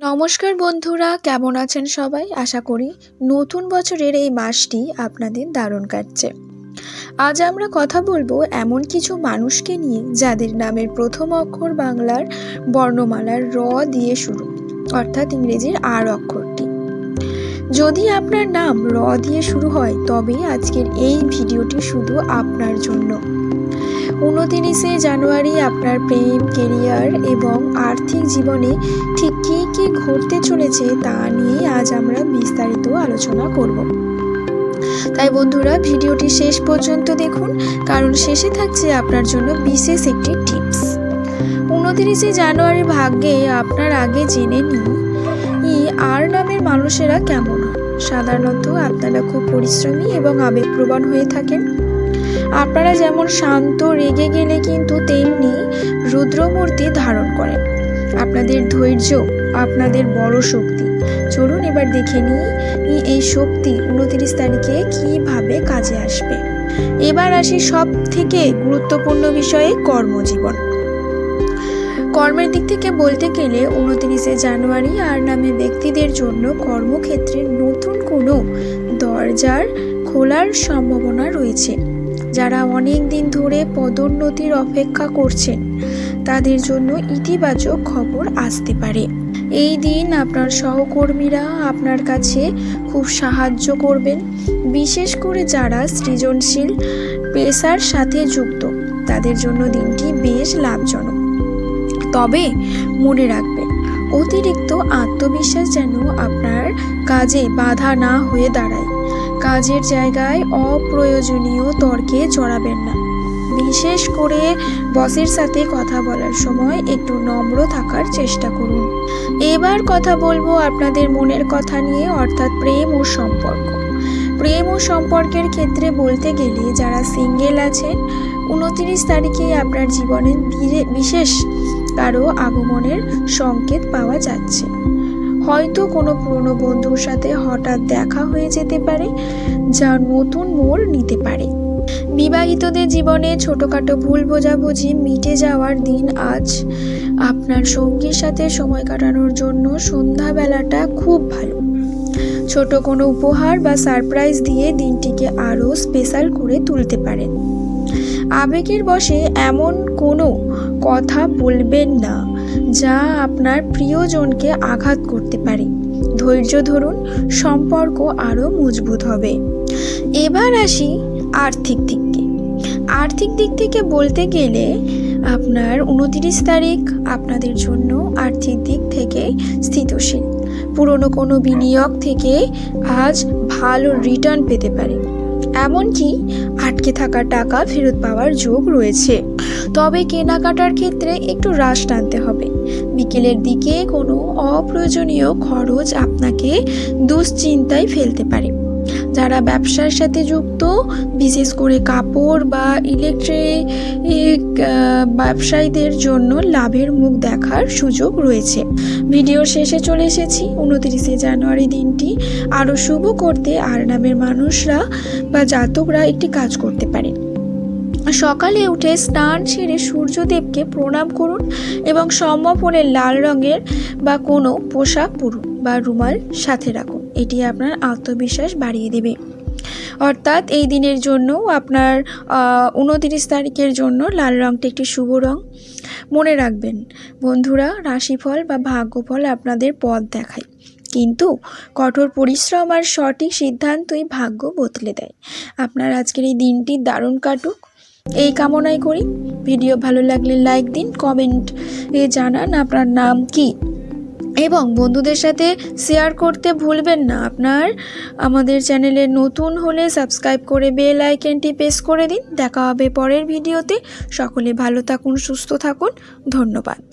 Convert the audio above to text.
নমস্কার বন্ধুরা, কেমন আছেন সবাই? আশা করি নতুন বছরের এই মাসটি আপনাদের দারুণ কাটছে। আজ আমরা কথা বলবো এমন কিছু মানুষকে নিয়ে যাদের নামের প্রথম অক্ষর বাংলার বর্ণমালার র দিয়ে শুরু, অর্থাৎ ইংরেজির আর অক্ষরটি। যদি আপনার নাম র দিয়ে শুরু হয় তবে আজকের এই ভিডিওটি শুধু আপনার জন্য। 29শে জানুয়ারি আপনার প্রেম, কেরিয়ার এবং আর্থিক জীবনে ঠিক কী কী ঘটতে চলেছে তা নিয়ে আজ আমরা বিস্তারিত আলোচনা করব। তাই বন্ধুরা, ভিডিওটি শেষ পর্যন্ত দেখুন, কারণ শেষে থাকছে আপনার জন্য বিশেষ একটি টিপস। 29শে জানুয়ারি ভাগ্যে আপনার আগে জেনে নিই আর নামের মানুষেরা কেমন হয়। সাধারণত আপনারা খুব পরিশ্রমী এবং আবেগপ্রবণ হয়ে থাকেন। আপনারা যেমন শান্ত, রেগে গেলে কিন্তু তেমনি রুদ্রমূর্তি ধারণ করেন। আপনাদের ধৈর্য আপনাদের বড় শক্তি। চলুন এবার দেখে নিই এই শক্তি 29 তারিখে কিভাবে কাজে আসবে। এবার আসি সব থেকে গুরুত্বপূর্ণ বিষয়ে, কর্মজীবন। কর্মের দিক থেকে বলতে গেলে 29শে জানুয়ারি আর নামে ব্যক্তিদের জন্য কর্মক্ষেত্রে নতুন কোনো দরজার খোলার সম্ভাবনা রয়েছে। যারা অনেক দিন ধরে পদোন্নতির অপেক্ষা করছেন তাদের জন্য ইতিবাচক খবর আসতে পারে। এই দিন আপনার সহকর্মীরা আপনার কাছে খুব সাহায্য করবেন, বিশেষ করে যারা সৃজনশীল পেশার সাথে যুক্ত তাদের জন্য দিনটি বেশ লাভজনক। তবে মনে রাখবেন, অতিরিক্ত আত্মবিশ্বাস যেন আপনার কাজে বাধা না হয়ে দাঁড়ায়। কাজের জায়গায় অপ্রয়োজনীয় তর্কে জড়াবেন না। বিশেষ করে বসের সাথে কথা বলার সময় একটু নম্র থাকার চেষ্টা করুন। এবার কথা বলবো আপনাদের মনের কথা নিয়ে, অর্থাৎ প্রেম ও সম্পর্ক। প্রেম ও সম্পর্কের ক্ষেত্রে বলতে গেলে যারা সিঙ্গেল আছেন, 29 তারিখেই আপনার জীবনে বিশেষ কারো আগমনের সংকেত পাওয়া যাচ্ছে। হয়তো কোনো পুরনো বন্ধুর সাথে হঠাৎ দেখা হয়ে যেতে পারে, যা নতুন মোড় নিতে পারে। বিবাহিতদের জীবনে ছোটখাটো ভুল বোঝাবুঝি মিটে যাওয়ার দিন আজ। আপনার সঙ্গীর সাথে সময় কাটানোর জন্য সন্ধ্যাবেলাটা খুব ভালো। ছোট কোনো উপহার বা সারপ্রাইজ দিয়ে দিনটিকে আরও স্পেশাল করে তুলতে পারেন। আবেগের বশে এমন কোনো কথা বলবেন না যা আপনার প্রিয়জনকে আঘাত করতে পারে। ধৈর্য ধরুন, সম্পর্ক আরও মজবুত হবে। এবার আসি আর্থিক দিকে। আর্থিক দিক থেকে বলতে গেলে আপনার 29 তারিখ আপনাদের জন্য আর্থিক দিক থেকে স্থিতিশীল। পুরনো কোনো বিনিয়োগ থেকে আজ ভালো রিটার্ন পেতে পারে, এমনকি আটকে থাকা টাকা ফেরত পাওয়ার যোগ রয়েছে। তবে কেনাকাটার ক্ষেত্রে একটু রাশ টানতে হবে। বিকেলের দিকে কোনো অপ্রয়োজনীয় খরচ আপনাকে দুশ্চিন্তায় ফেলতে পারে। যারা ব্যবসার সাথে যুক্ত, বিশেষ করে কাপড় বা ইলেকট্রিক ব্যবসায়ীদের জন্য লাভের মুখ দেখার সুযোগ রয়েছে। ভিডিওর শেষে চলে এসেছি। 29শে জানুয়ারি দিনটি আরও শুভ করতে আর নামের মানুষরা বা জাতকরা একটি কাজ করতে পারে। সকালে উঠে স্নান সেরে সূর্যদেবকে প্রণাম করুন এবং সম্ভব হলে লাল রঙের বা কোনো পোশাক পরুন বা রুমাল সাথে রাখুন। এটি আপনার আত্মবিশ্বাস বাড়িয়ে দেবে। অর্থাৎ এই দিনের জন্য আপনার 29 তারিখের জন্য লাল রঙটি একটি শুভ রং। মনে রাখবেন বন্ধুরা, রাশিফল বা ভাগ্যফল আপনাদের পথ দেখায়, কিন্তু কঠোর পরিশ্রম আর সঠিক সিদ্ধান্তই ভাগ্য বদলে দেয়। আপনার আজকের এই দিনটি দারুণ কাটুক এই কামনাই করি। ভিডিও ভালো লাগলে লাইক দিন, কমেন্টে জানান আপনার নাম কি এবং বন্ধুদের সাথে শেয়ার করতে ভুলবেন না। আমাদের চ্যানেলে নতুন হলে সাবস্ক্রাইব করে বেল আইকনটি প্রেস করে দিন। দেখা হবে পরের ভিডিওতে। সকলে ভালো থাকুন, সুস্থ থাকুন। ধন্যবাদ।